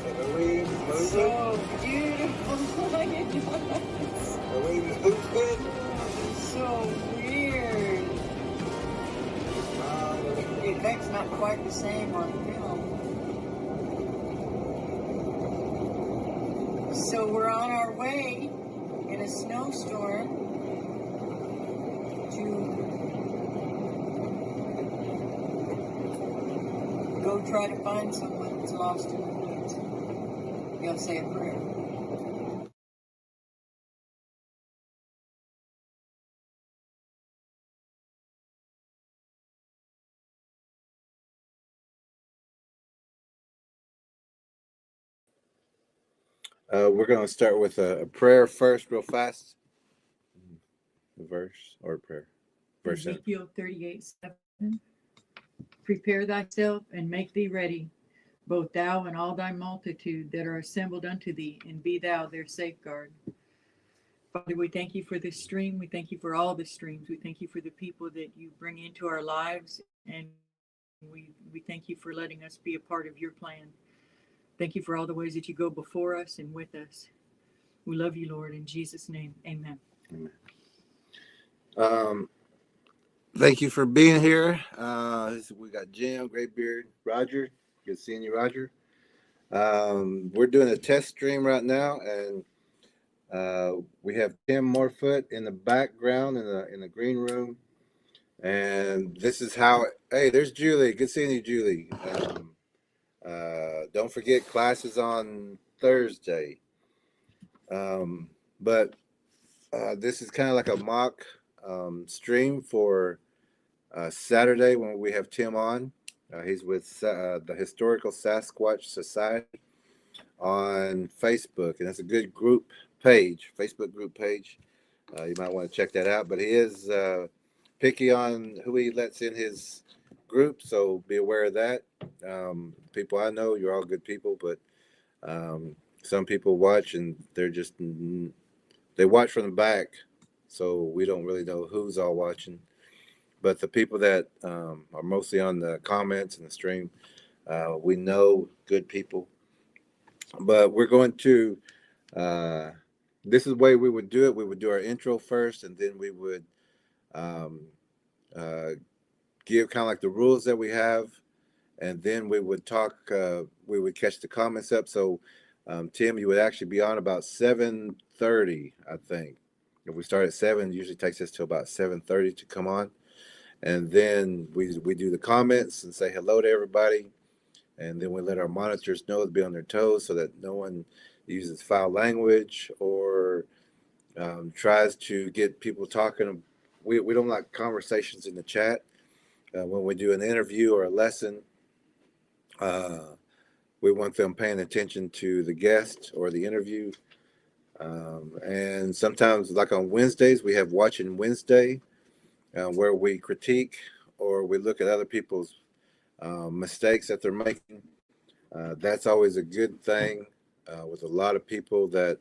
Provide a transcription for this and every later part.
Are we moving? So beautiful. Look at this. Are we moving? So weird. The effect's not quite the same on film. So we're on our way in a snowstorm to go try to find someone that's lost in the woods. You gotta say a prayer. We're going to start with a prayer first, real fast. The verse or prayer. Verse Ezekiel 38:7. Prepare thyself and make thee ready, both thou and all thy multitude that are assembled unto thee, and be thou their safeguard. Father, we thank you for this stream. We thank you for all the streams. We thank you for the people that you bring into our lives, and we thank you for letting us be a part of your plan. Thank you for all the ways that you go before us and with us. We love you, Lord, in Jesus' name. Amen. Amen. Thank you for being here. We got Jim, Graybeard, Roger. Good seeing you, Roger. We're doing a test stream right now, and we have Tim Morefoot in the background in the green room. And this is how. Hey, there's Julie. Good seeing you, Julie. Don't forget classes on Thursday. But this is kind of like a mock stream for Saturday when we have Tim on. He's with the Historical Sasquatch Society on Facebook, and it's a good group page, Facebook group page. You might want to check that out. But he is picky on who he lets in his group, so be aware of that. People I know, you're all good people, but some people watch and they watch from the back, so we don't really know who's all watching. But the people that are mostly on the comments and the stream, we know good people. But we're going to, this is the way we would do it. We would do our intro first, and then we would give kind of like the rules that we have, and then we would talk, we would catch the comments up. So, Tim, you would actually be on about 7:30, I think. If we start at 7, it usually takes us to about 7:30 to come on. And then we do the comments and say hello to everybody. And then we let our monitors know to be on their toes so that no one uses foul language or tries to get people talking. We don't like conversations in the chat. When we do an interview or a lesson, we want them paying attention to the guest or the interview. And sometimes, like on Wednesdays, we have Watching Wednesday, where we critique or we look at other people's mistakes that they're making. That's always a good thing with a lot of people that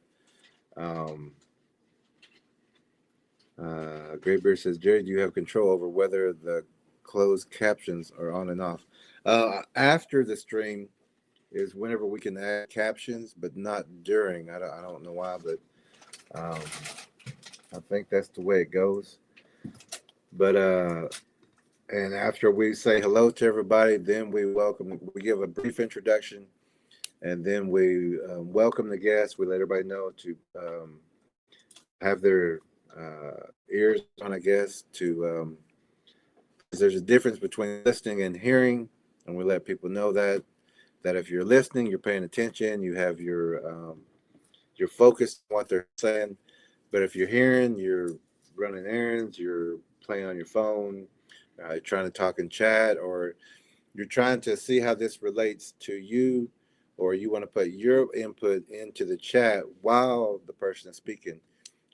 Graybeard says, Jerry, do you have control over whether the closed captions are on and off? After the stream is whenever we can add captions, but not during. I don't know why, but I think that's the way it goes. But and after we say hello to everybody, then we give a brief introduction, and then we welcome the guests. We let everybody know to have their ears on, I guess, to there's a difference between listening and hearing, and we let people know that if you're listening, you're paying attention, you have your focus on what they're saying. But if you're hearing, you're running errands, you're playing on your phone, you're trying to talk in chat, or you're trying to see how this relates to you, or you want to put your input into the chat while the person is speaking.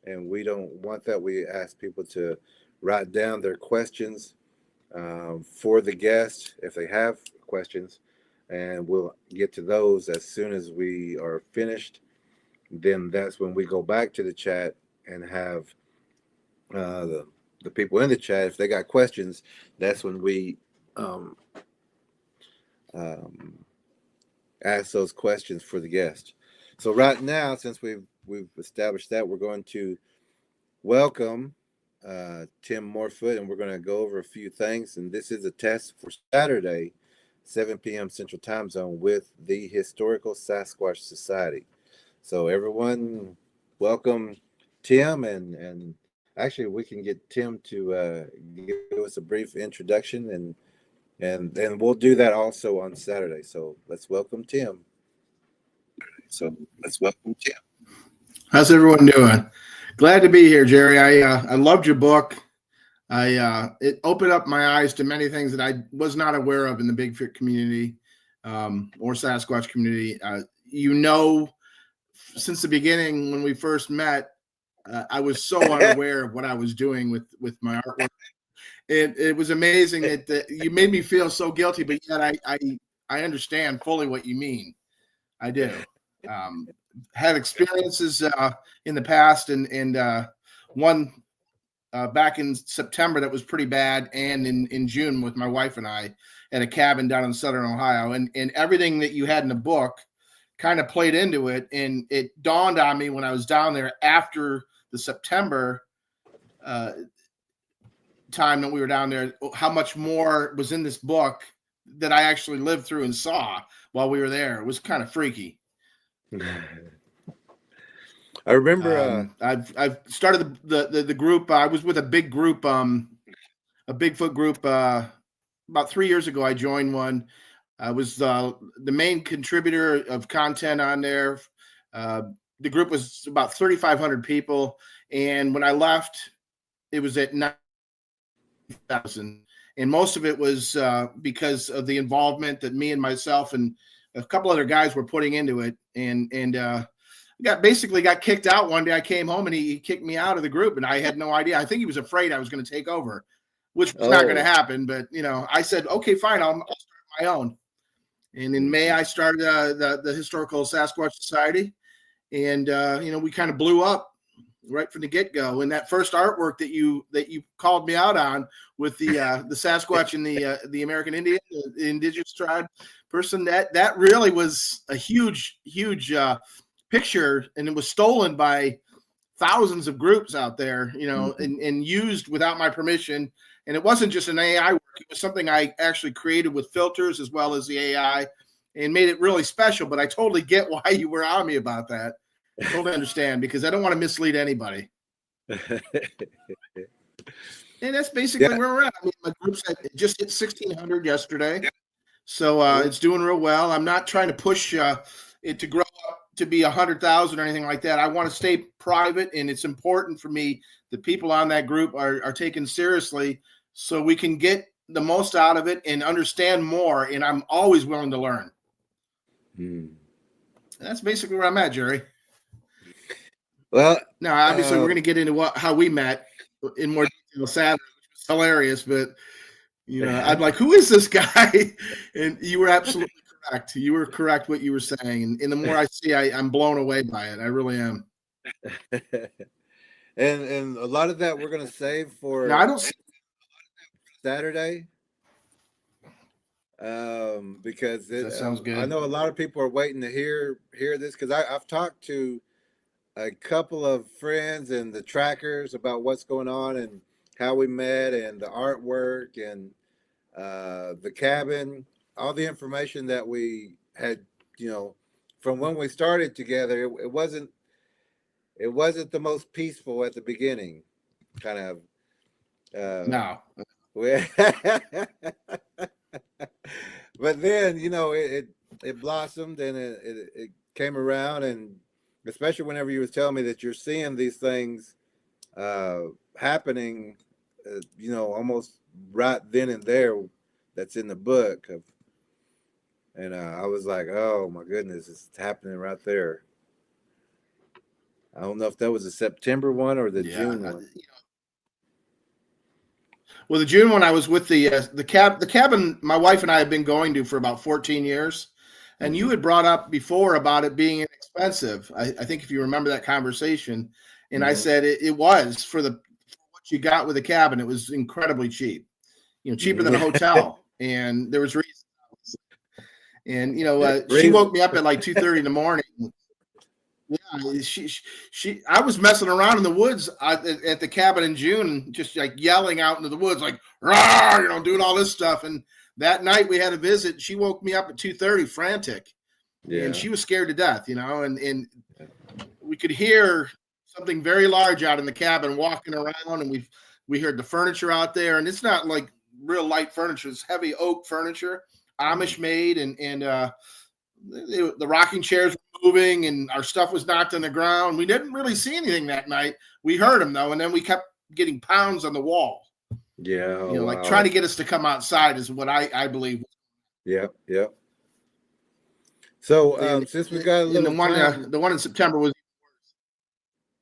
And we don't want that. We ask people to write down their questions for the guest if they have questions, and we'll get to those as soon as we are finished. Then that's when we go back to the chat and have the people in the chat, if they got questions, that's when we ask those questions for the guest. So right now, since we've established that, we're going to welcome Tim Morefoot, and we're going to go over a few things. And this is a test for Saturday, 7 p.m. Central Time Zone with the Historical Sasquatch Society. So everyone, welcome Tim, and actually we can get Tim to give us a brief introduction, and then we'll do that also on Saturday. So let's welcome Tim. How's everyone doing? Glad to be here, Jerry. I loved your book. It opened up my eyes to many things that I was not aware of in the Bigfoot community or Sasquatch community. Since the beginning when we first met, I was so unaware of what I was doing with my artwork. It was amazing that you made me feel so guilty, but yet I understand fully what you mean. I do. Had experiences in the past, and one back in September that was pretty bad, and in June with my wife and I at a cabin down in Southern Ohio, and everything that you had in the book kind of played into it, and it dawned on me when I was down there after the September time that we were down there, how much more was in this book that I actually lived through and saw while we were there. It was kind of freaky. I remember I've started the group. I was with a big group, a Bigfoot group. About 3 years ago, I joined one. I was the main contributor of content on there. The group was about 3,500 people, and when I left, it was at 9,000. And most of it was because of the involvement that me and myself and a couple other guys were putting into it, and got kicked out one day. I came home and he kicked me out of the group, and I had no idea. I think he was afraid I was going to take over, which was not going to happen. But I said, okay, fine, I'll start my own. And in May, I started the Historical Sasquatch Society, and we kind of blew up right from the get-go. And that first artwork that you called me out on with the Sasquatch and the American Indian, the indigenous tribe person, that really was a huge picture, and it was stolen by thousands of groups out there, and used without my permission. And it wasn't just an AI work; it was something I actually created with filters as well as the AI, and made it really special. But I totally get why you were on me about that. I totally understand, because I don't want to mislead anybody. And that's basically where we're at. I mean, my group's just hit 1,600 yesterday, so it's doing real well. I'm not trying to push it to grow up to be 100,000 or anything like that. I want to stay private, and it's important for me that people on that group are taken seriously, so we can get the most out of it and understand more. And I'm always willing to learn. That's basically where I'm at, Jerry. Well, now obviously we're going to get into how we met in more detail Saturday, which was hilarious. But I'm like, who is this guy? And you were absolutely correct. You were correct what you were saying. And the more I see, I'm blown away by it. I really am. And a lot of that we're going to save for now, I don't see Saturday. Because that sounds good. I know a lot of people are waiting to hear this, because I've talked to a couple of friends and the trackers about what's going on and how we met and the artwork and the cabin, all the information that we had, from when we started together. It wasn't the most peaceful at the beginning, kind of. No. But then, it blossomed, and it came around, and especially whenever you was telling me that you're seeing these things happening, almost right then and there, that's in the book. And I was like, oh my goodness, it's happening right there. I don't know if that was the September one or the June one. Well, the June one, I was with the cabin my wife and I have been going to for about 14 years. And you had brought up before about it being inexpensive. I think if you remember that conversation. And I said it was for what you got with the cabin. It was incredibly cheap, cheaper than a hotel. And there was reasons. And she woke me up at like 2:30 in the morning. Yeah, I was messing around in the woods at the cabin in June, just like yelling out into the woods, like, rah, doing all this stuff. And that night we had a visit. She woke me up at 2:30, frantic, and she was scared to death, and we could hear something very large out in the cabin walking around, and we heard the furniture out there, and it's not like real light furniture; it's heavy oak furniture, Amish made, and the rocking chairs were moving, and our stuff was knocked on the ground. We didn't really see anything that night. We heard them though, and then we kept getting pounds on the wall. Yeah, like trying to get us to come outside is what I believe. Yep. So since we got a little time, the one in September was.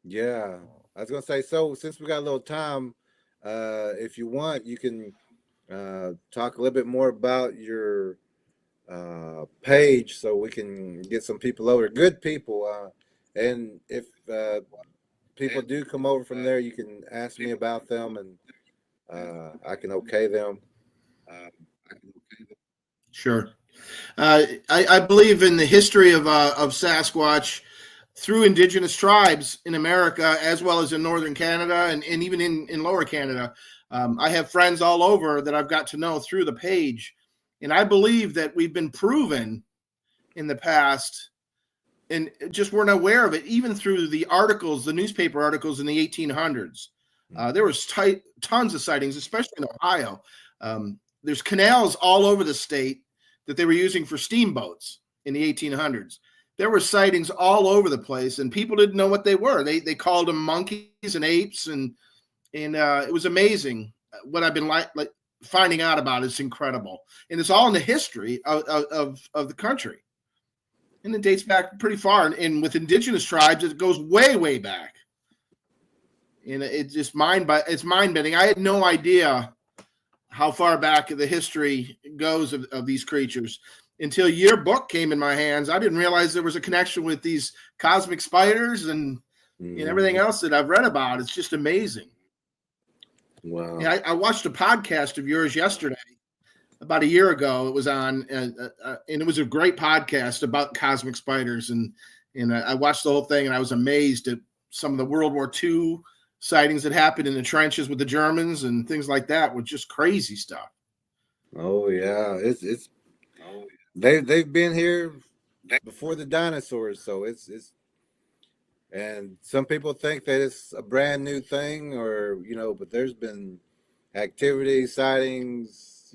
Yeah, I was gonna say. So since we got a little time, if you want, you can talk a little bit more about your page, so we can get some people over. Good people, and if people do come over from there, you can ask me about them, and I can okay them. Sure. I believe in the history of Sasquatch through indigenous tribes in America, as well as in northern Canada and even in lower Canada. I have friends all over that I've got to know through the page. And I believe that we've been proven in the past and just weren't aware of it, even through the articles, the newspaper articles in the 1800s. There was tons of sightings, especially in Ohio. There's canals all over the state that they were using for steamboats in the 1800s. There were sightings all over the place, and people didn't know what they were. They called them monkeys and apes, and it was amazing. What I've been like finding out about is incredible, and it's all in the history of the country, and it dates back pretty far. And with indigenous tribes, it goes way back, and it's just it's mind bending. I had no idea how far back the history goes of these creatures until your book came in my hands. I didn't realize there was a connection with these cosmic spiders and everything else that I've read about. It's just amazing. Wow. Yeah, I watched a podcast of yours yesterday, about a year ago. It was on, and it was a great podcast about cosmic spiders. And I watched the whole thing, and I was amazed at some of the World War II sightings that happened in the trenches with the Germans and things like that, with just crazy stuff. Oh yeah, it's they've been here before the dinosaurs, so it's and some people think that it's a brand new thing, or but there's been activity, sightings,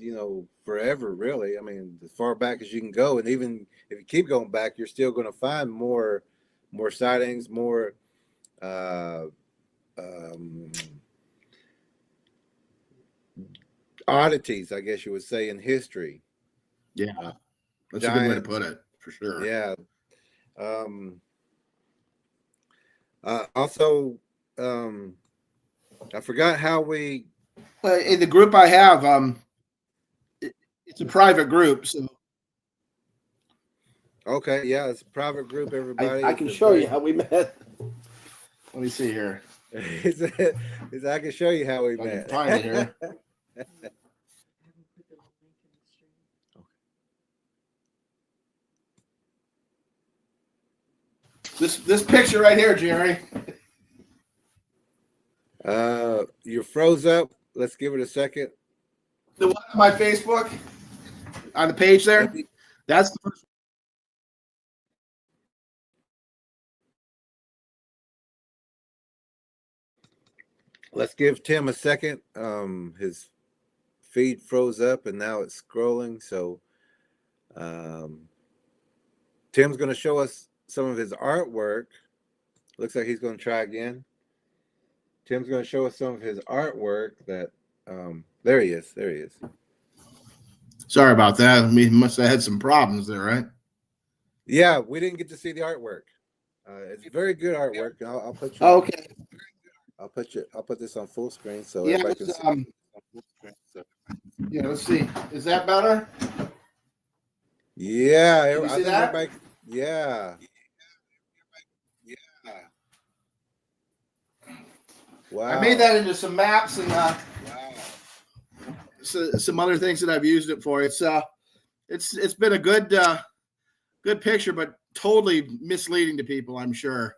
forever, really. I mean, as far back as you can go, and even if you keep going back, you're still going to find more sightings, more oddities, I guess you would say, in history. Yeah, that's a good way to put it, for sure. Yeah. Also, I forgot how we. In the group I have, it's a private group, so. Okay, yeah, it's a private group. Everybody, I can show you how we met. Let me see here. I can show you how we met. Find it here. This picture right here, Jerry. You froze up. Let's give it a second. The one on my Facebook, on the page there. That's the first. Let's give Tim a second. His feed froze up and now it's scrolling. So Tim's going to show us some of his artwork. Looks like he's going to try again. Tim's going to show us some of his artwork that there he is. Sorry about that. We must have had some problems there, right? Yeah, we didn't get to see the artwork. It's very good artwork. I'll put you. Okay. I'll put this on full screen so Yeah, everybody can see. Yeah, let's see. Is that better? Yeah, Can you see that? Yeah. Wow. I made that into some maps and some other things that I've used it for. It's it's been a good picture, but totally misleading to people, I'm sure,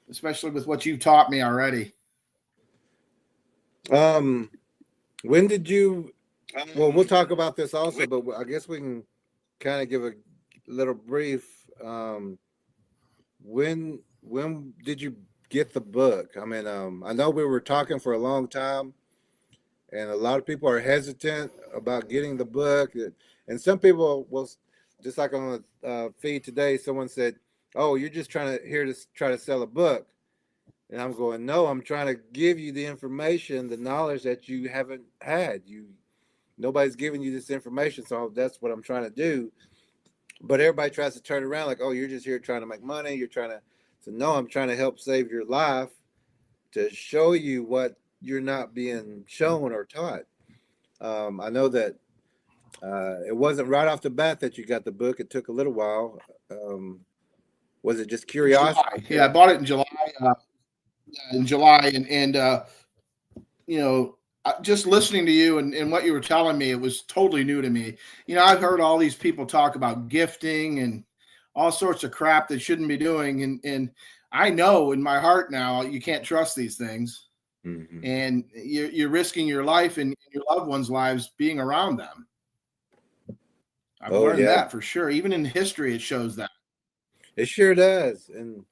especially with what you've taught me already. When did you? Well, we'll talk about this also, but I guess we can kind of give a little brief. When did you get the book? I mean, I know we were talking for a long time, and a lot of people are hesitant about getting the book, and some people will, just like on the feed today, someone said, "Oh, you're just here to try to sell a book." And I'm going, no, I'm trying to give you the information, the knowledge that you haven't had. Nobody's giving you this information, so that's what I'm trying to do. But everybody tries to turn around like, oh, you're just here trying to make money. You're trying to. So no, I'm trying to help save your life, to show you what you're not being shown or taught. I know that it wasn't right off the bat that you got the book. It took a little while. Was it just curiosity? July. Yeah, I bought it in July. And you know, just listening to you and what you were telling me, it was totally new to me. You know, I've heard all these people talk about gifting and all sorts of crap that shouldn't be doing, and I know in my heart now you can't trust these things, and you're risking your life and your loved ones' lives being around them. I've learned that for sure. Even in history, it shows that. It sure does, and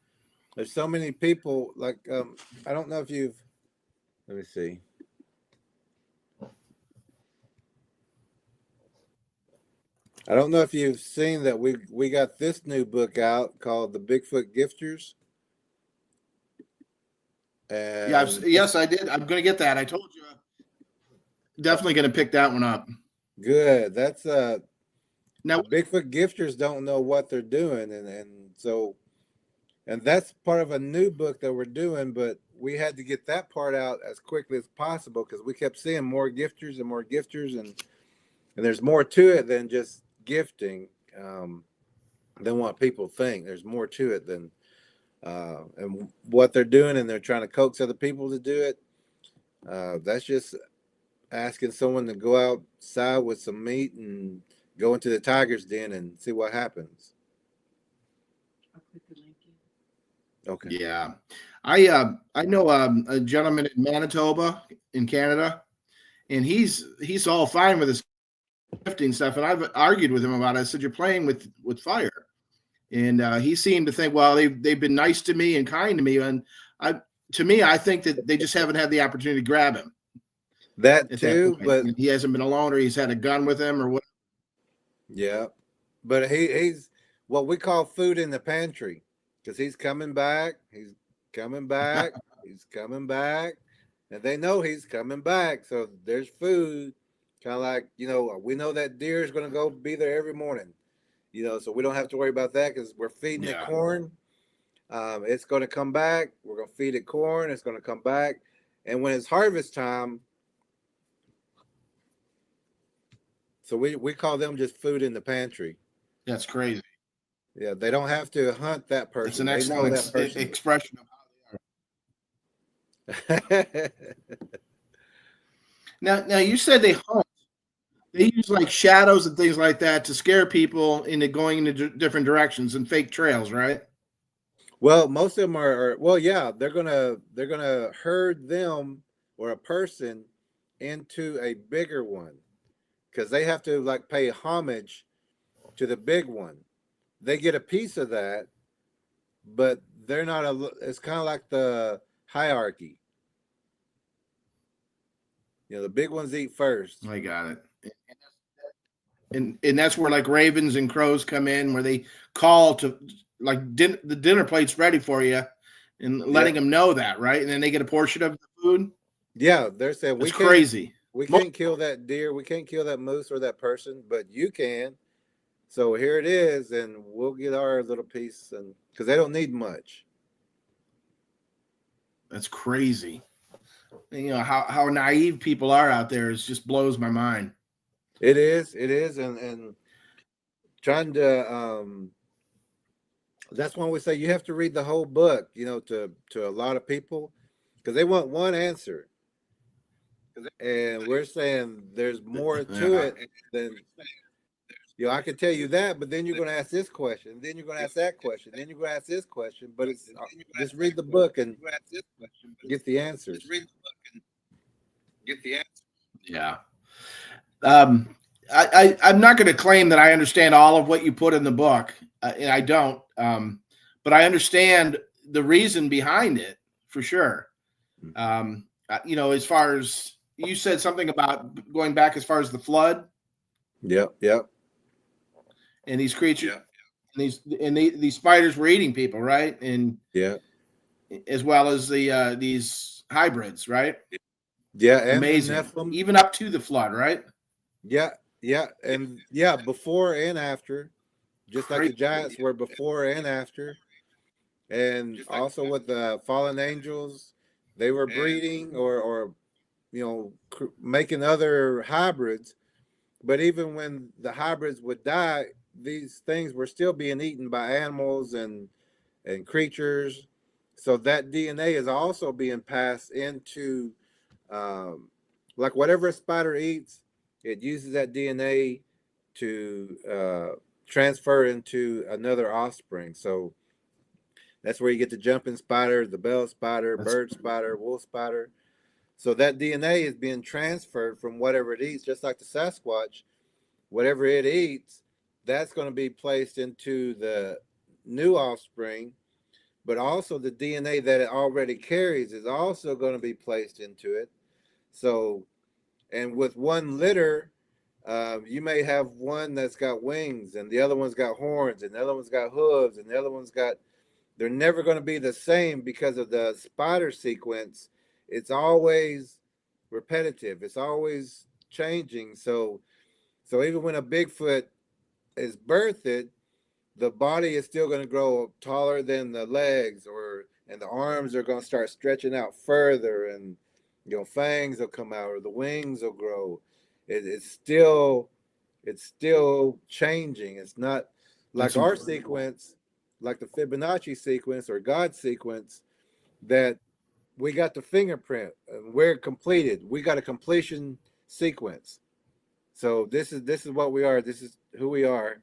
there's so many people, like, I don't know if you've, let me see. I don't know if you've seen that we got this new book out called The Bigfoot Gifters. And yes, I did. I'm going to get that. I told you. Definitely going to pick that one up. Good. That's now Bigfoot Gifters don't know what they're doing, and that's part of a new book that we're doing, but we had to get that part out as quickly as possible because we kept seeing more gifters, and there's more to it than just gifting, than what people think. There's more to it than and what they're doing, and they're trying to coax other people to do it. That's just asking someone to go outside with some meat and go into the tiger's den and see what happens. Okay. Yeah, I know a gentleman in Manitoba in Canada, and he's all fine with his gifting stuff. And I've argued with him about it. I said, "You're playing with fire," and he seemed to think, "Well, they've been nice to me and kind to me." And I think that they just haven't had the opportunity to grab him. That too, but he hasn't been alone, or he's had a gun with him, or what. Yeah, but he's what we call food in the pantry. Because he's coming back, he's coming back, he's coming back, and they know he's coming back. So there's food, kind of like, we know that deer is going to go be there every morning, so we don't have to worry about that because we're feeding it corn. It's going to come back. We're going to feed it corn. It's going to come back. And when it's harvest time, so we call them just food in the pantry. That's crazy. Yeah, they don't have to hunt that person. It's an excellent expression of how they are. Now you said they hunt. They use like shadows and things like that to scare people into going into different directions and fake trails, right? Well, most of them are well, yeah, they're gonna herd them or a person into a bigger one because they have to like pay homage to the big one. They get a piece of that, but they're not it's kind of like the hierarchy. The big ones eat first. I got it. And that's where like ravens and crows come in, where they call to like the dinner plate's ready for you, and letting them know that, right? And then they get a portion of the food. Yeah, they're saying it's crazy. We can't kill that deer, we can't kill that moose or that person, but you can. So here it is, and we'll get our little piece, and because they don't need much. That's crazy. How naive people are out there just blows my mind. It is, and trying to. That's why we say you have to read the whole book, to a lot of people, because they want one answer, and we're saying there's more to it than I can tell you that, but then you're going to ask this question, then you're going to ask that question, then you're going to ask this question. But it's just read the book and get the answers. Yeah. I'm not going to claim that I understand all of what you put in the book, and I don't. But I understand the reason behind it for sure. As far as you said something about going back as far as the flood. Yep. And these creatures, these spiders were eating people, right? And as well as these hybrids, right? Yeah, and amazing. Even up to the flood, right? Yeah, and before and after, just like the giants were before and after, and also with the fallen angels, they were breeding or making other hybrids. But even when the hybrids would die, these things were still being eaten by animals and creatures. So that DNA is also being passed into, like whatever a spider eats, it uses that DNA to transfer into another offspring. So that's where you get the jumping spider, the bell spider, bird spider, wolf spider. So that DNA is being transferred from whatever it eats, just like the Sasquatch. Whatever it eats, that's going to be placed into the new offspring, but also the DNA that it already carries is also going to be placed into it. So, and with one litter, you may have one that's got wings, and the other one's got horns, and the other one's got hooves, and the other one's got. They're never going to be the same because of the spider sequence. It's always repetitive. It's always changing. So even when a Bigfoot is birthed, the body is still going to grow taller than the legs, and the arms are going to start stretching out further, and fangs will come out, or the wings will grow. It's still changing. It's not like our sequence, like the Fibonacci sequence or God sequence, that we got the fingerprint and we're completed. We got a completion sequence. So this is what we are. This is who we are.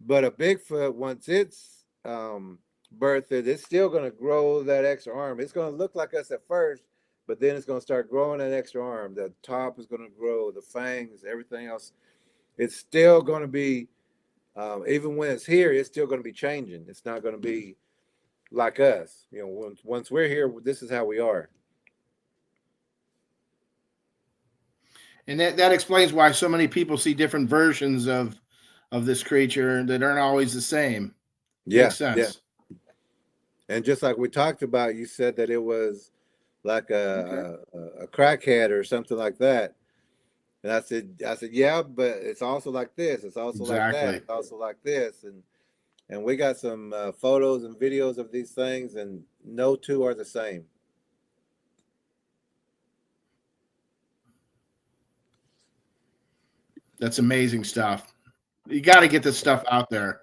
But a Bigfoot, once it's birthed, it's still going to grow that extra arm. It's going to look like us at first, but then it's going to start growing that extra arm. The top is going to grow, the fangs, everything else. It's still going to be, even when it's here, it's still going to be changing. It's not going to be like us. Once we're here, this is how we are. And that explains why so many people see different versions of this creature that aren't always the same. Makes sense. Yeah. And just like we talked about, you said that it was like a crackhead or something like that. And I said, yeah, but it's also like this. It's also like that. It's also like this. And we got some photos and videos of these things, and no two are the same. That's amazing stuff. You got to get this stuff out there,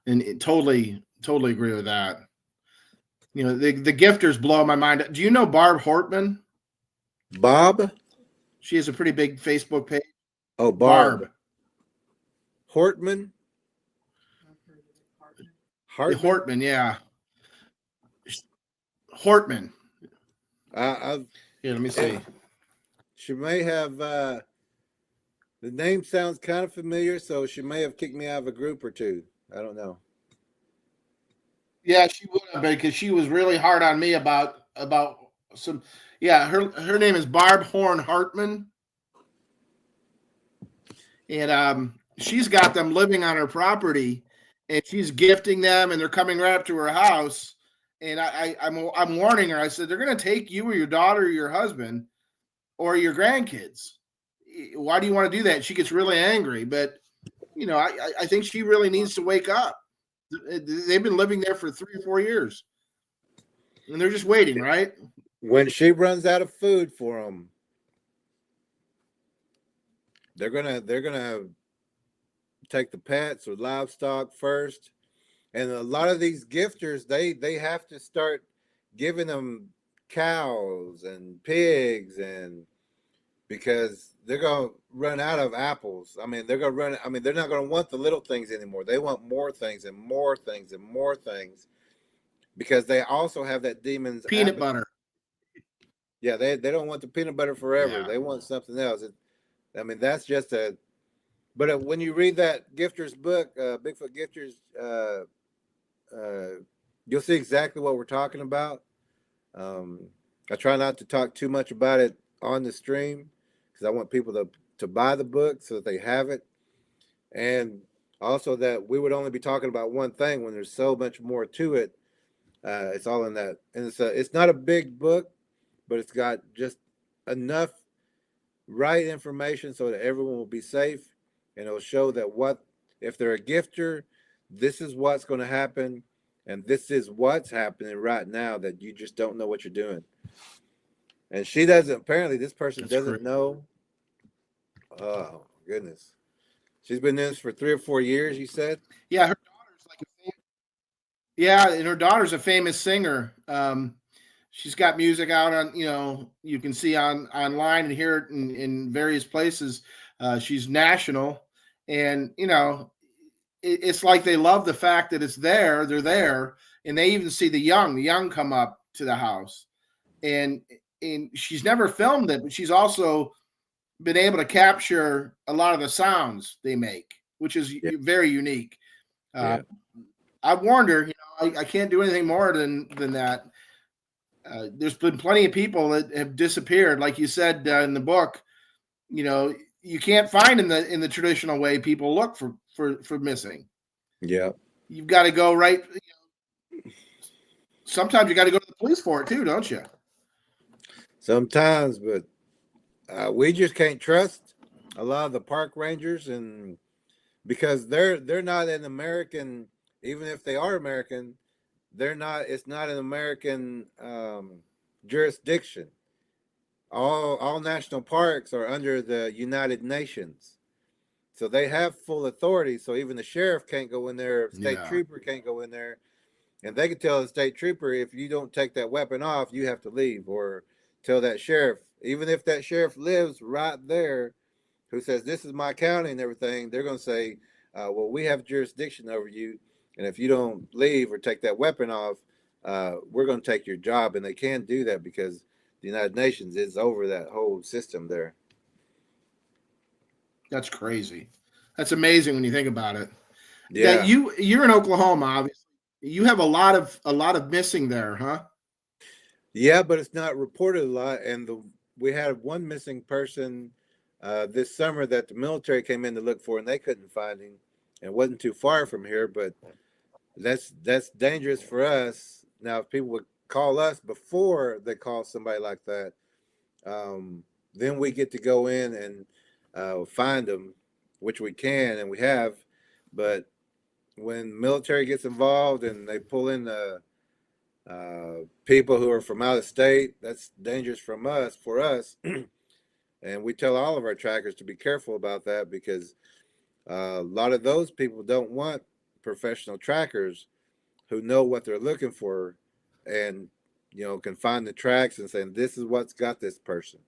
and totally agree with that. The gifters blow my mind. Do you know Barb Hortman? Bob? She has a pretty big Facebook page. Oh, Barb Hortman? Hortman, yeah. Hortman. Here, let me see. She may have, the name sounds kind of familiar, so she may have kicked me out of a group or two. I don't know. Yeah, she would have, because she was really hard on me about some. Yeah, her name is Barb Horn Hartman, and she's got them living on her property, and she's gifting them, and they're coming right up to her house. And I'm warning her. I said, they're going to take you or your daughter or your husband or your grandkids. Why do you want to do that? She gets really angry, but I think she really needs to wake up. They've been living there for 3 or 4 years, and they're just waiting, right? When she runs out of food for them, they're gonna take the pets or livestock first. And a lot of these gifters, they have to start giving them cows and pigs and because they're going to run out of apples. I mean, they're going to run. I mean, they're not going to want the little things anymore. They want more things and more things and more things, because they also have that demon's Peanut butter. Yeah, they don't want the peanut butter forever. Yeah. They want something else. I mean, that's just a. But when you read that Gifter's book, Bigfoot Gifters, you'll see exactly what we're talking about. I try not to talk too much about it on the stream, because I want people to buy the book so that they have it, and also that we would only be talking about one thing when there's so much more to it. It's all in that, and it's not a big book, but it's got just enough right information so that everyone will be safe, and it'll show that what if they're a gifter, this is what's going to happen, and this is what's happening right now that you just don't know what you're doing. And she doesn't. Apparently, this person doesn't know. Oh goodness, she's been in this for 3 or 4 years. You said? Yeah, her daughter's like yeah, and her daughter's a famous singer. She's got music out on, you can see online and hear it in various places. She's national, and it's like they love the fact that it's there. They're there, and they even see the young come up to the house, and she's never filmed it, but she's also been able to capture a lot of the sounds they make, which is very unique. I warned her, I can't do anything more than that. There's been plenty of people that have disappeared, like you said in the book. You can't find in the traditional way people look for missing. Yeah, you've got to go right. Sometimes you got to go to the police for it too, don't you? Sometimes, but we just can't trust a lot of the park rangers, and because they're not an American. Even if they are American, they're not. It's not an American jurisdiction. All national parks are under the United Nations, so they have full authority. So even the sheriff can't go in there. State trooper can't go in there, and they can tell the state trooper, if you don't take that weapon off, you have to leave, or tell that sheriff. Even if that sheriff lives right there, who says this is my county and everything, they're going to say, well, we have jurisdiction over you, and if you don't leave or take that weapon off, we're going to take your job. And they can't do that because the United Nations is over that whole system there. That's crazy. That's amazing when you think about it. Yeah, you're in Oklahoma, obviously. You have a lot of missing there, huh? Yeah, but it's not reported a lot. And we had one missing person this summer that the military came in to look for, and they couldn't find him. It wasn't too far from here, but that's dangerous for us. Now, if people would call us before they call somebody like that, then we get to go in and find them, which we can and we have. But when military gets involved and they pull in the people who are from out of state, that's dangerous for us. And we tell all of our trackers to be careful about that, because a lot of those people don't want professional trackers who know what they're looking for, and can find the tracks and saying, this is what's got this person.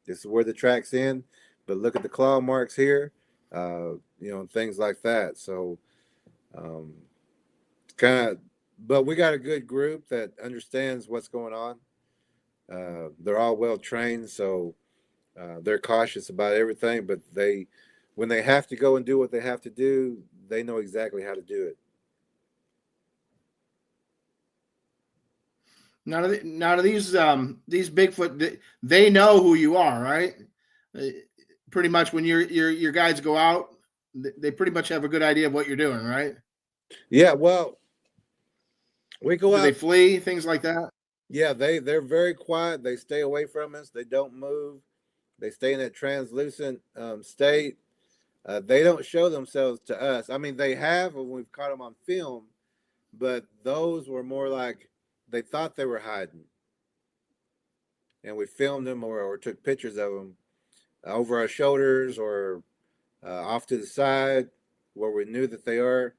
This is where the track's in, but look at the claw marks here, things like that. So but we got a good group that understands what's going on. They're all well trained, so they're cautious about everything, but when they have to go and do what they have to do, they know exactly how to do it. None of these Bigfoot, they know who you are, right? Pretty much when your guides go out, they pretty much have a good idea of what you're doing, right? Yeah, well, we go out. They flee, things like that. Yeah, they're very quiet. They stay away from us. They don't move. They stay in that translucent state. They don't show themselves to us. I mean, they have when we've caught them on film, but those were more like they thought they were hiding, and we filmed them or took pictures of them over our shoulders or off to the side where we knew that they are.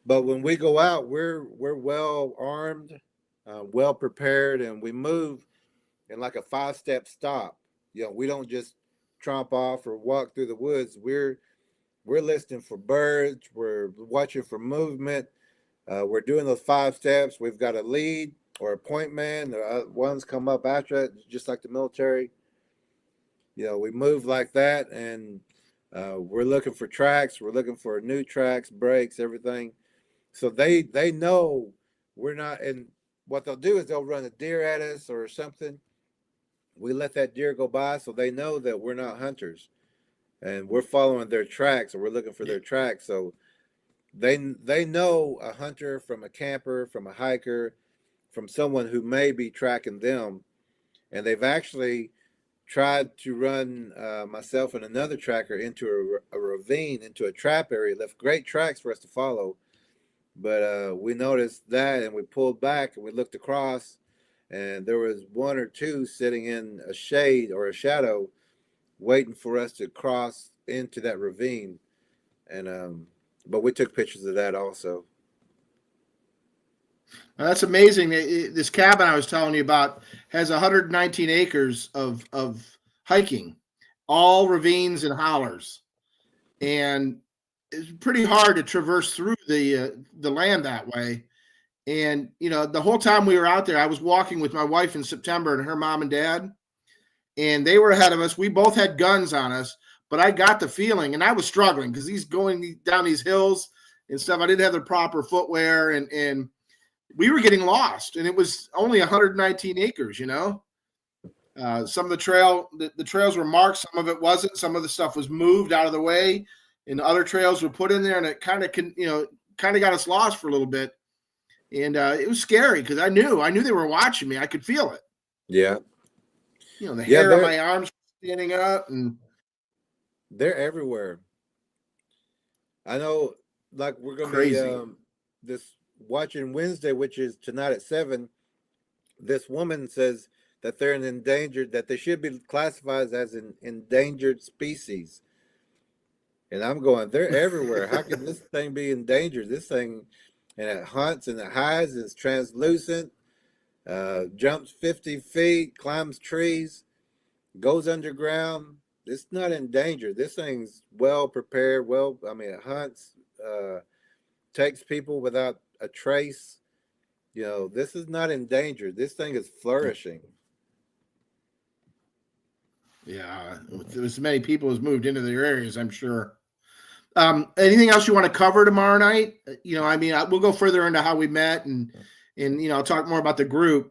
But when we go out, we're well armed, well prepared, and we move in like a 5-step stop. You know, we don't just tromp off or walk through the woods. We're listening for birds. We're watching for movement. We're doing those 5 steps. We've got a lead or a point man. The ones come up after it, just like the military. You know, we move like that, and we're looking for tracks. We're looking for new tracks, breaks, everything. So they know we're not. And what they'll do is they'll run a deer at us or something. We let that deer go by, so they know that we're not hunters, and we're following their tracks, or we're looking for their tracks. So they know a hunter from a camper, from a hiker, from someone who may be tracking them, and they've actually tried to run myself and another tracker into a ravine, into a trap area. Left great tracks for us to follow, but we noticed that, and we pulled back and we looked across, and there was 1 or 2 sitting in a shade or a shadow, waiting for us to cross into that ravine. And but we took pictures of that also. That's amazing. This cabin I was telling you about has 119 acres of hiking, all ravines and hollers, and it's pretty hard to traverse through the land that way. And you know, the whole time we were out there, I was walking with my wife in September and her mom and dad, and they were ahead of us. We both had guns on us, but I got the feeling, and I was struggling because he's going down these hills and stuff. I didn't have the proper footwear, and we were getting lost, and it was only 119 acres, you know. Some of the trails were marked, some of it wasn't. Some of the stuff was moved out of the way, and other trails were put in there, and it kind of got us lost for a little bit. And it was scary because I knew they were watching me. I could feel it. Yeah. You know, the hair on my arms standing up, and they're everywhere. I know, like we're gonna be this watching Wednesday, which is tonight at 7. This woman says that they're an endangered, that they should be classified as an endangered species. And I'm going, they're everywhere. How can this thing be endangered? This thing, and it hunts and it hides, it's translucent, jumps 50 feet, climbs trees, goes underground. It's not endangered. This thing's well prepared. It hunts, takes people without a trace. You know, this is not endangered. This thing is flourishing. Yeah, with as many people as moved into their areas, I'm sure. Anything else you want to cover tomorrow night? You know, I mean, we'll go further into how we met, and you know, I'll talk more about the group.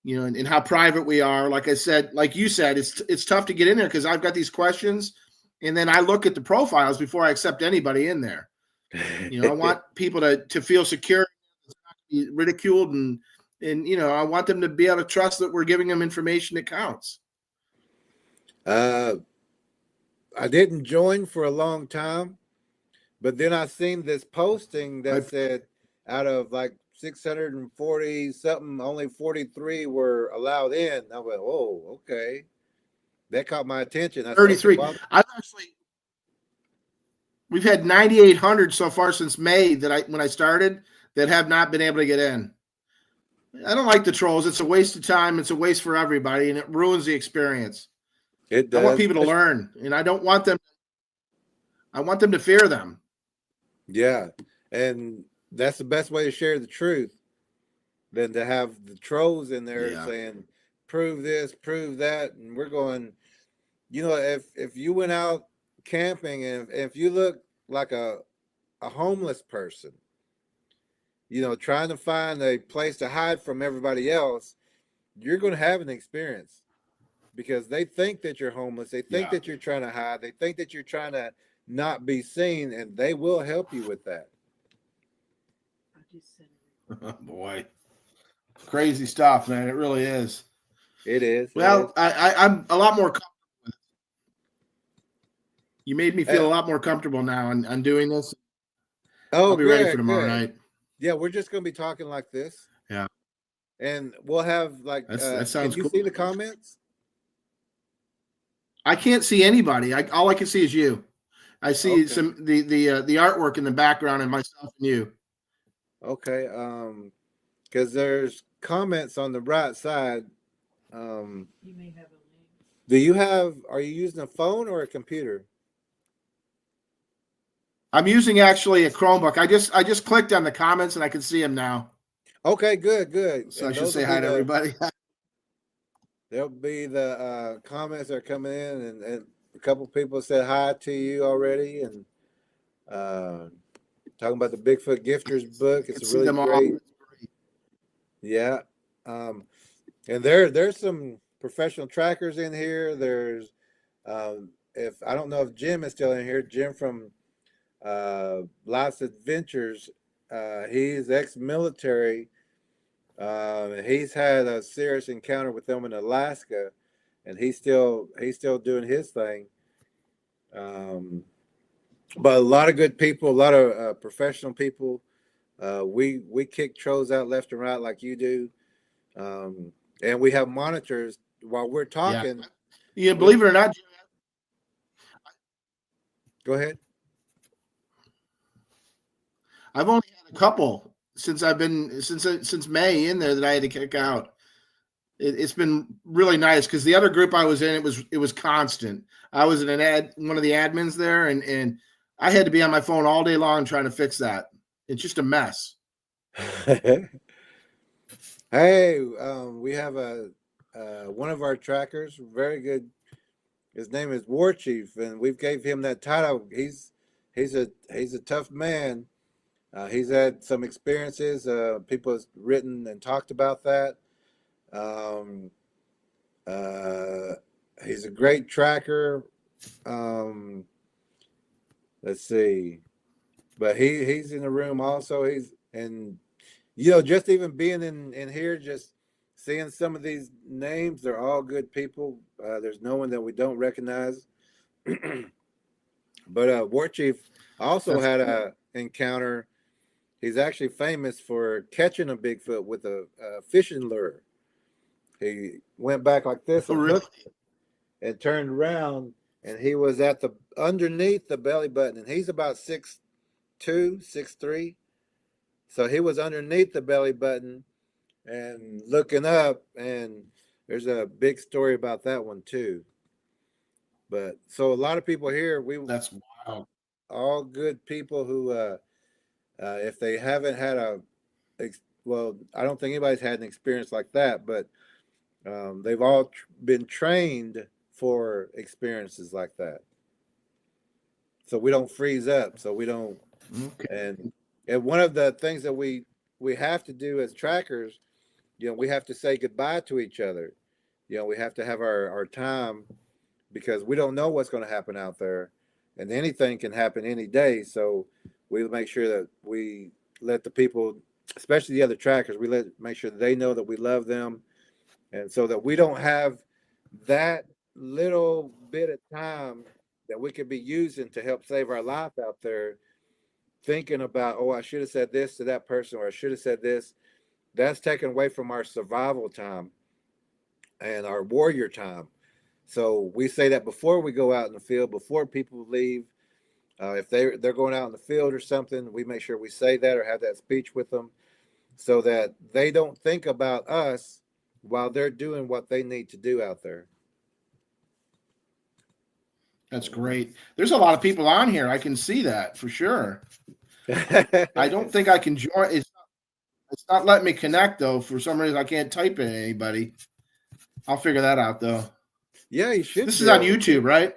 You know, and how private we are. Like I said, like you said, it's tough to get in there because I've got these questions, and then I look at the profiles before I accept anybody in there. You know, I want people to feel secure, not be ridiculed, and you know, I want them to be able to trust that we're giving them information that counts. I didn't join for a long time, but then I seen this posting that said out of like 640 something, only 43 were allowed in. I went, oh, okay. That caught my attention. 33. We've had 9,800 so far since May when I started that have not been able to get in. I don't like the trolls. It's a waste of time. It's a waste for everybody, and it ruins the experience. It does. I want people to learn, and I don't want them. I want them to fear them. Yeah, and that's the best way to share the truth than to have the trolls in there saying, prove this, prove that. And we're going, you know, if you went out camping and if you look like a homeless person, you know, trying to find a place to hide from everybody else, you're going to have an experience because they think that you're homeless. They think that you're trying to hide. They think that you're trying to not be seen, and they will help you with that. Oh, boy. Crazy stuff, man. It really is. It is. Well, I'm a lot more comfortable with it. You made me feel a lot more comfortable now on doing this. Oh, I'll be ready for tomorrow night. Yeah, we're just going to be talking like this. Yeah. And we'll have like, that sounds can you cool. see the comments? I can't see anybody. All I can see is you. I see some the artwork in the background and myself and you. Okay. Because there's comments on the right side. You may have a link. Are you using a phone or a computer? I'm using actually a Chromebook. I just clicked on the comments and I can see them now. Okay, good. So And I should those will say be hi to everybody. there'll be the comments that are coming in, and a couple people said hi to you already, and uh, talking about the Bigfoot Gifters book. I can It's see really them all. great. Yeah. And there's some professional trackers in here. There's if I don't know if Jim is still in here, Jim from Life's Adventures. He's ex-military. He's had a serious encounter with them in Alaska, and he's still doing his thing. But a lot of good people, a lot of professional people. We kick trolls out left and right like you do, and we have monitors while we're Yeah. talking. Yeah, We believe it or not, go ahead. I've only had a couple since I've been since May in there that I had to kick out. It's been really nice because the other group I was in, it was constant. I was in one of the admins there, and I had to be on my phone all day long trying to fix that. It's just a mess. Hey, we have a one of our trackers, very good. His name is War Chief, and we've gave him that title. He's a tough man. He's had some experiences. People have written and talked about that. Um, uh, he's a great tracker. Um, let's see, but he's in the room also. He's and just even being in here, just seeing some of these names, they're all good people. There's no one that we don't recognize. But War Chief also That's had a encounter. He's actually famous for catching a Bigfoot with a fishing lure. He went back like this oh, and really? hooked it and turned around, and he was at the underneath the belly button, and he's about 6'2", 6'3". So he was underneath the belly button and looking up, and there's a big story about that one too. But so a lot of people here, we That's wow. all good people who, if they haven't had well, I don't think anybody's had an experience like that, but they've all been trained for experiences like that. So we don't freeze up. So we don't. Okay. And one of the things that we have to do as trackers, we have to say goodbye to each other. We have to have our time because we don't know what's going to happen out there, and anything can happen any day. So we make sure that we let the people, especially the other trackers, make sure that they know that we love them, and so that we don't have that little bit of time that we could be using to help save our life out there, thinking about, oh, I should have said this to that person, or I should have said this. That's taken away from our survival time and our warrior time. So we say that before we go out in the field, before people leave, if they're going out in the field or something, we make sure we say that or have that speech with them, so that they don't think about us while they're doing what they need to do out there. That's great. There's a lot of people on here. I can see that for sure. I don't think I can join. It's not letting me connect though. For some reason, I can't type in anybody. I'll figure that out though. Yeah, you should. This is on YouTube, right?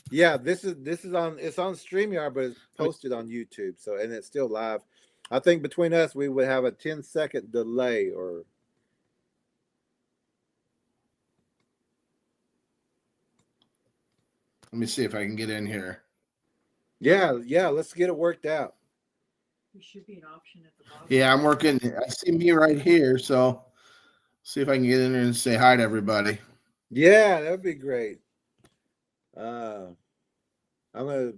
Yeah, this is on. It's on StreamYard, but it's posted on YouTube. So, and it's still live. I think between us, we would have a 10-second delay, or Let me see if I can get in here. yeah. Let's get it worked out. There should be an option at the bottom. Yeah, I'm working. I see me right here, so see if I can get in there and say hi to everybody. Yeah, that would be great. I'm gonna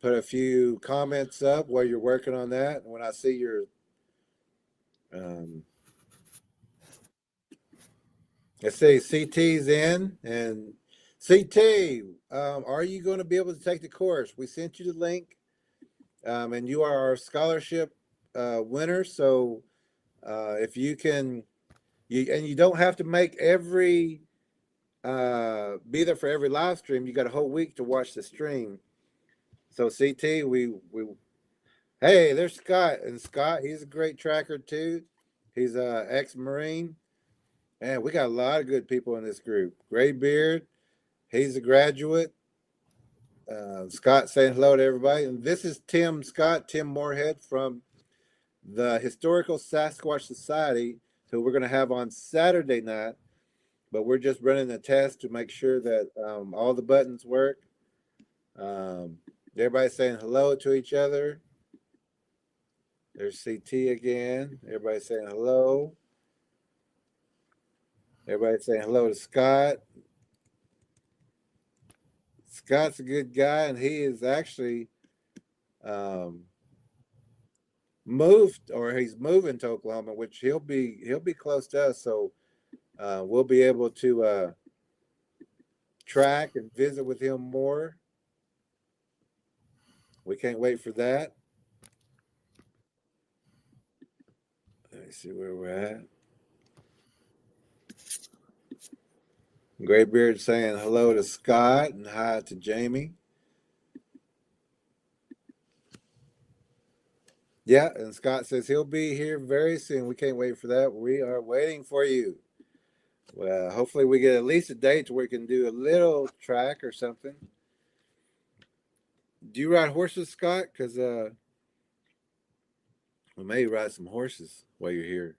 put a few comments up while you're working on that. When I see your let's say CT's in, and CT, are you going to be able to take the course? We sent you the link, and you are our scholarship winner. So if you can you don't have to make every be there for every live stream. You got a whole week to watch the stream. So CT, we hey, there's Scott, and Scott, he's a great tracker too. He's a ex-Marine, and we got a lot of good people in this group. Graybeard, he's a graduate. Scott saying hello to everybody, and this is Tim Moorhead from the Historical Sasquatch Society, who we're going to have on Saturday night. But we're just running a test to make sure that all the buttons work. Everybody's saying hello to each other. There's CT again. Everybody's saying hello. Everybody's saying hello to Scott. Scott's a good guy, and he is actually moved, or he's moving to Oklahoma, which he'll be close to us. So we'll be able to track and visit with him more. We can't wait for that. Let me see where we're at. Graybeard saying hello to Scott and hi to Jamie. Yeah, and Scott says he'll be here very soon. We can't wait for that. We are waiting for you. Well, hopefully we get at least a date to where we can do a little track or something. Do you ride horses, Scott? Because we may ride some horses while you're here.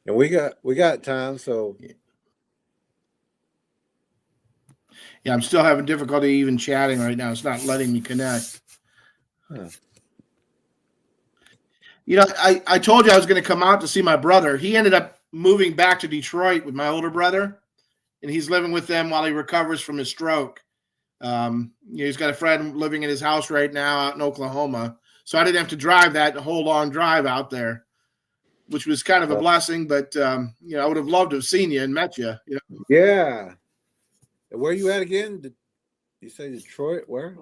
And we got time, so yeah, I'm still having difficulty even chatting right now. It's not letting me connect. Huh. You know, I told you I was going to come out to see my brother. He ended up moving back to Detroit with my older brother, and he's living with them while he recovers from his stroke. He's got a friend living in his house right now out in Oklahoma. So I didn't have to drive that whole long drive out there, which was kind of a blessing. But, I would have loved to have seen you and met you. Yeah. Where are you at again? Did you say Detroit? Where?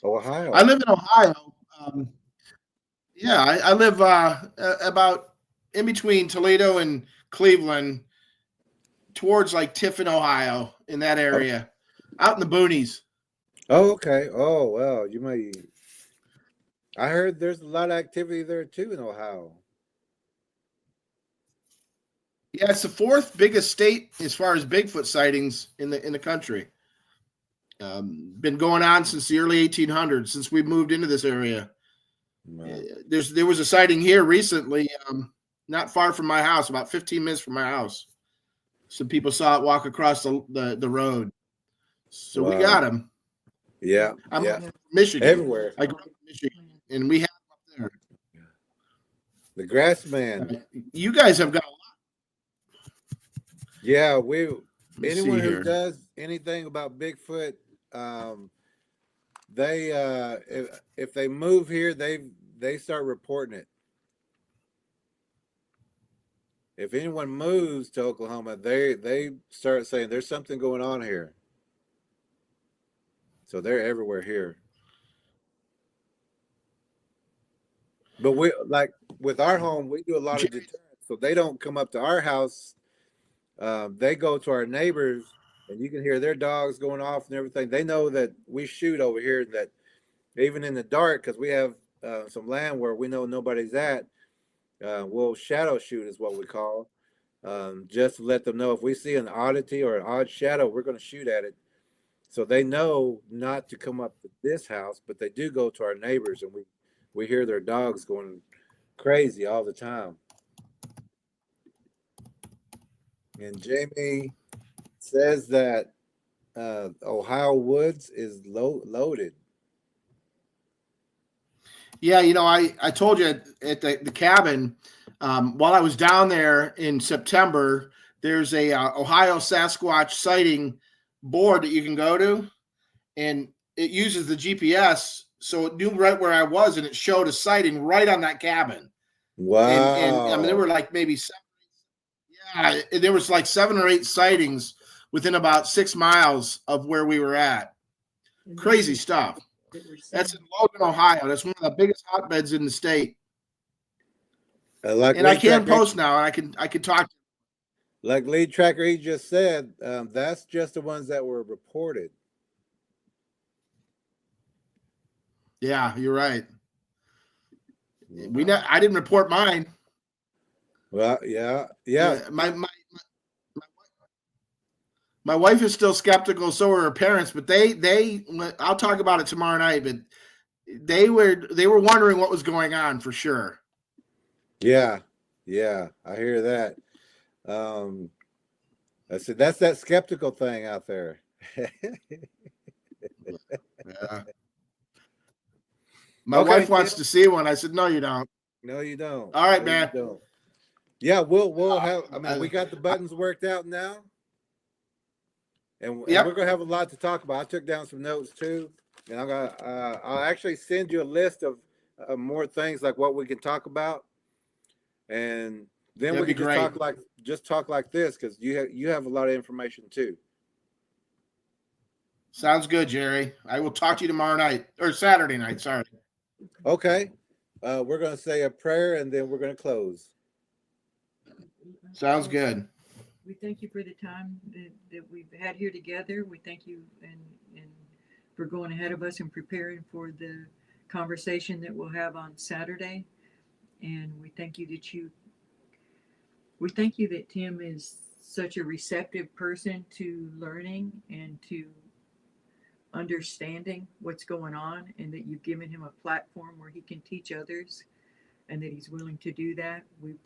Ohio. I live in Ohio. I live about in between Toledo and Cleveland, towards like Tiffin, Ohio, in that area, out in the boonies. Oh, okay. Oh, well, you may. I heard there's a lot of activity there too in Ohio. Yeah, it's the fourth biggest state as far as Bigfoot sightings in the country. Been going on since the early 1800s, since we moved into this area. Wow. There was a sighting here recently, not far from my house, about 15 minutes from my house. Some people saw it walk across the road. So wow. We got him. Yeah. I'm from Michigan. Everywhere. I grew up in Michigan, and we have him up there. The Grass Man. You guys have got a lot. Yeah, anyone who does anything about Bigfoot, they if they move here, they start reporting it. If anyone moves to Oklahoma, they start saying there's something going on here. So they're everywhere here. But we, like with our home, we do a lot of deterrence, so they don't come up to our house. They go to our neighbors, and you can hear their dogs going off and everything. They know that we shoot over here, that even in the dark, because we have some land where we know nobody's at, we'll shadow shoot is what we call, just to let them know if we see an oddity or an odd shadow, we're going to shoot at it. So they know not to come up to this house, but they do go to our neighbors, and we hear their dogs going crazy all the time. And Jamie says that Ohio woods is loaded. Yeah, I told you at the cabin, while I was down there in September, there's a Ohio Sasquatch sighting board that you can go to, and it uses the GPS, so it knew right where I was, and it showed a sighting right on that cabin. Wow! And I mean, there were like maybe 7 or 8 sightings within about 6 miles of where we were at. Crazy stuff. That's in Logan, Ohio. That's one of the biggest hotbeds in the state. And I can post now. I can talk. Like Lead Tracker, he just said, that's just the ones that were reported. Yeah, you're right. I didn't report mine. Well, yeah. My wife is still skeptical. So are her parents, but they I'll talk about it tomorrow night. But they were wondering what was going on for sure. Yeah, I hear that. I said that's that skeptical thing out there. Yeah. My wife wants to see one. I said, no, you don't. No, you don't. All right, man. Yeah, we'll have. I mean, we got the buttons worked out now, and we're gonna have a lot to talk about. I took down some notes too, and I'll actually send you a list of more things like what we can talk about, and then we can just talk like this because you have a lot of information too. Sounds good, Jerry. I will talk to you tomorrow night or Saturday night. Sorry. Okay. We're going to say a prayer and then we're going to close. Sounds good. We thank you for the time that we've had here together. We thank you and for going ahead of us and preparing for the conversation that we'll have on Saturday. And we thank you that Tim is such a receptive person to learning and to understanding what's going on, and that you've given him a platform where he can teach others, and that he's willing to do that. We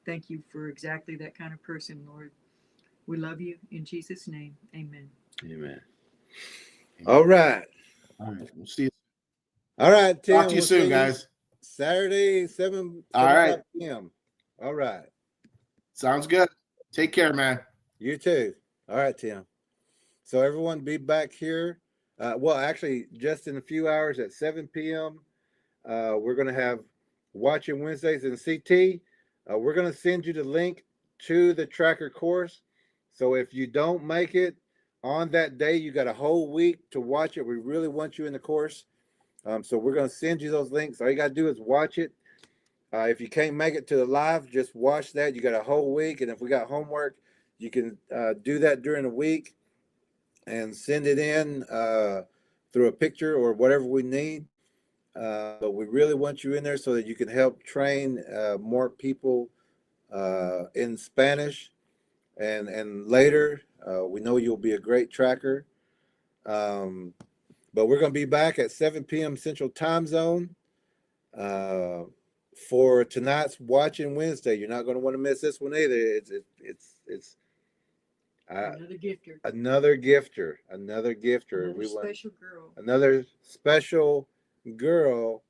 thank you for exactly that kind of person, Lord. We love you in Jesus' name. Amen. Amen. All right. We'll see you. All right, Tim. Talk to you soon, guys. Saturday, 7 p.m. All right. Sounds good. Take care, man. You too. All right, Tim. So everyone be back here. Well, actually, just in a few hours at 7 p.m., we're going to have Watching Wednesdays in CT. We're going to send you the link to the tracker course. So if you don't make it on that day, you got a whole week to watch it. We really want you in the course. So we're going to send you those links. All you got to do is watch it. If you can't make it to the live, just watch that. You got a whole week. And if we got homework, you can do that during the week and send it in through a picture or whatever we need. But we really want you in there so that you can help train more people in Spanish. And later, we know you'll be a great tracker. But we're going to be back at 7 p.m. Central Time Zone for tonight's Watching Wednesday. You're not going to want to miss this one either. It's another gifter. Another special girl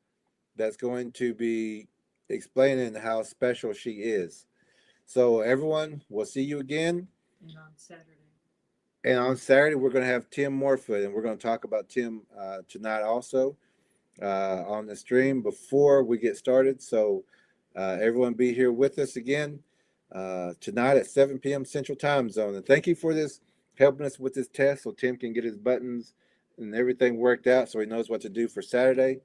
that's going to be explaining how special she is. So everyone, we'll see you again. And on Saturday, we're going to have Tim Morfoot, and we're going to talk about Tim tonight also on the stream before we get started. So everyone be here with us again tonight at 7 p.m. Central Time Zone. And thank you for this, helping us with this test so Tim can get his buttons and everything worked out so he knows what to do for Saturday.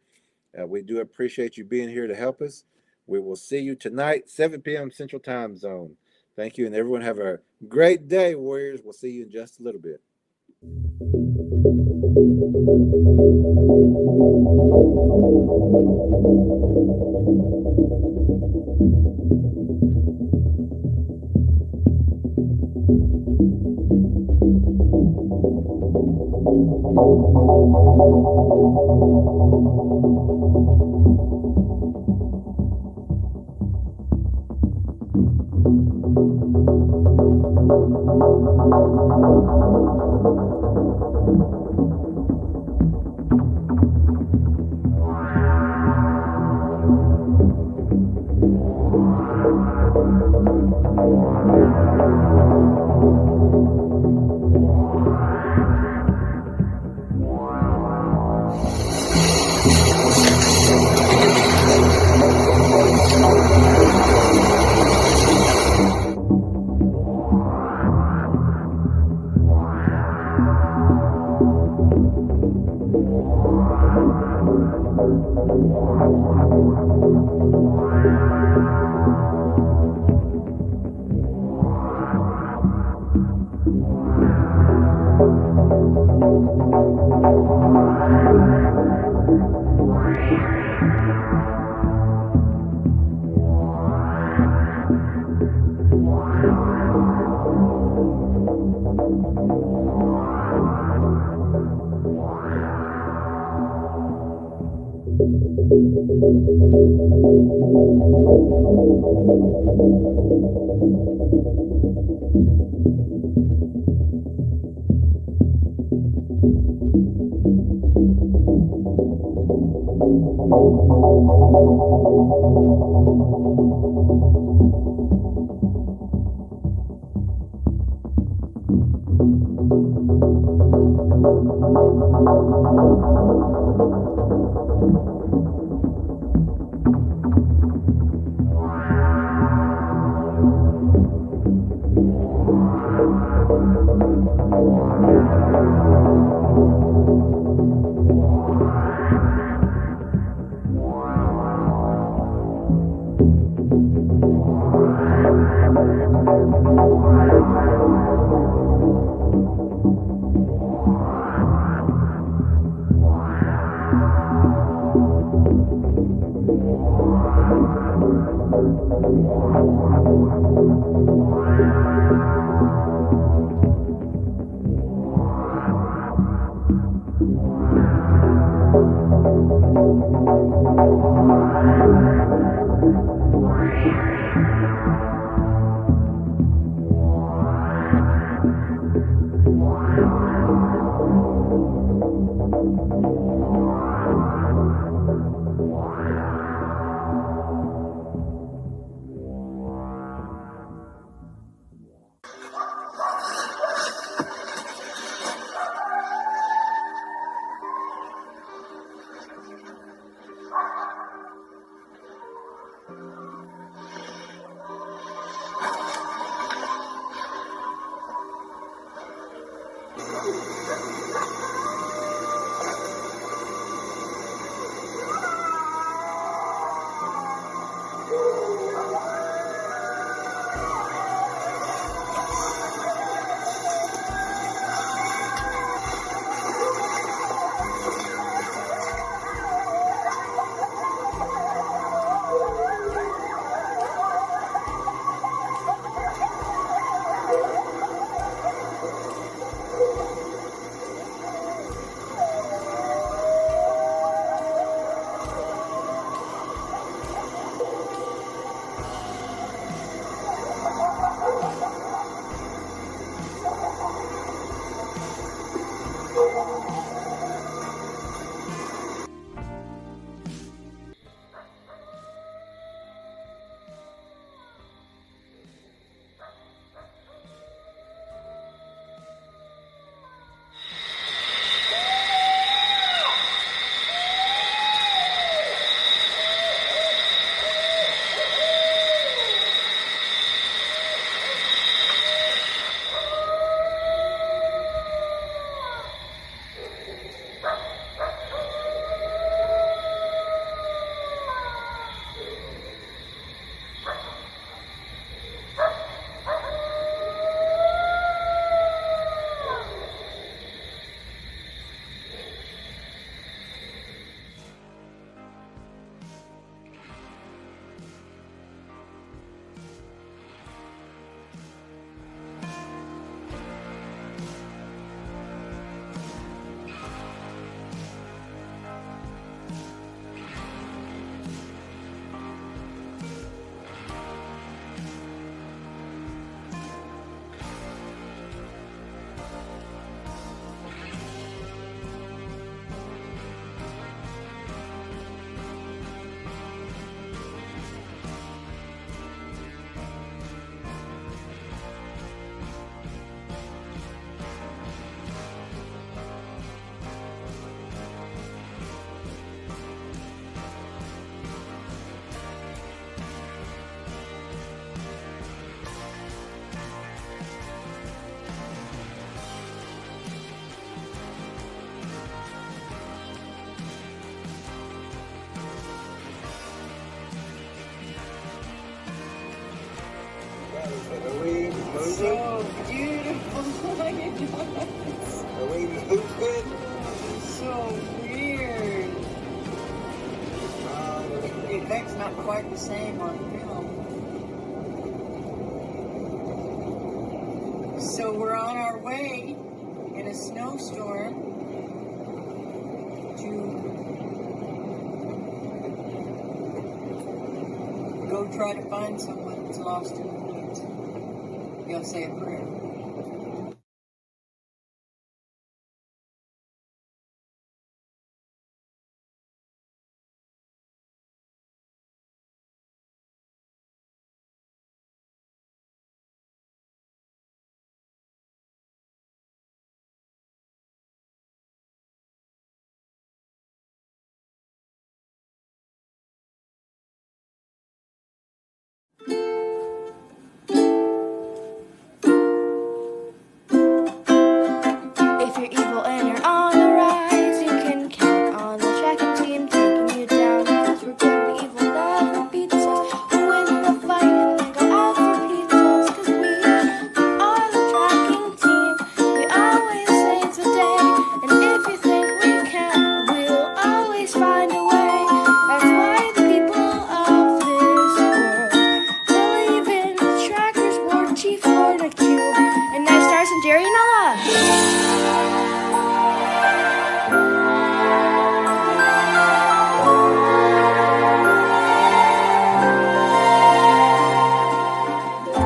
We do appreciate you being here to help us. We will see you tonight, 7 p.m. Central Time Zone. Thank you, and everyone have a great day, Warriors. We'll see you in just a little bit. so beautiful. Are we in the Bigfoot? So weird. The effect's not quite the same on film. So we're on our way in a snowstorm to go try to find someone that's lost in the woods. You'll say a prayer. If you're evil and you're on the rise, you can count on the tracking team taking you down. Because we're good, the evil never beats us. We'll win the fight and then go out for pizzas. Because we are the tracking team. We always save the day. And if you think we can, we'll always find a way. That's why the people of this world believe in the trackers, War Chief, Florida Cube, and Night Stars and Jerry Nella.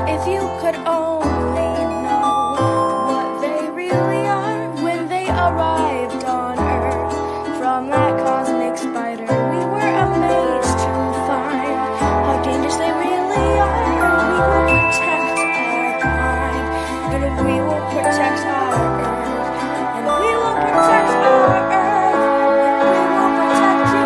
If you could only know what they really are when they arrived on Earth from that cosmic spider, we were amazed to find how dangerous they really are. And we will protect our kind, and we will protect our Earth, and we will protect our Earth, and we will protect you.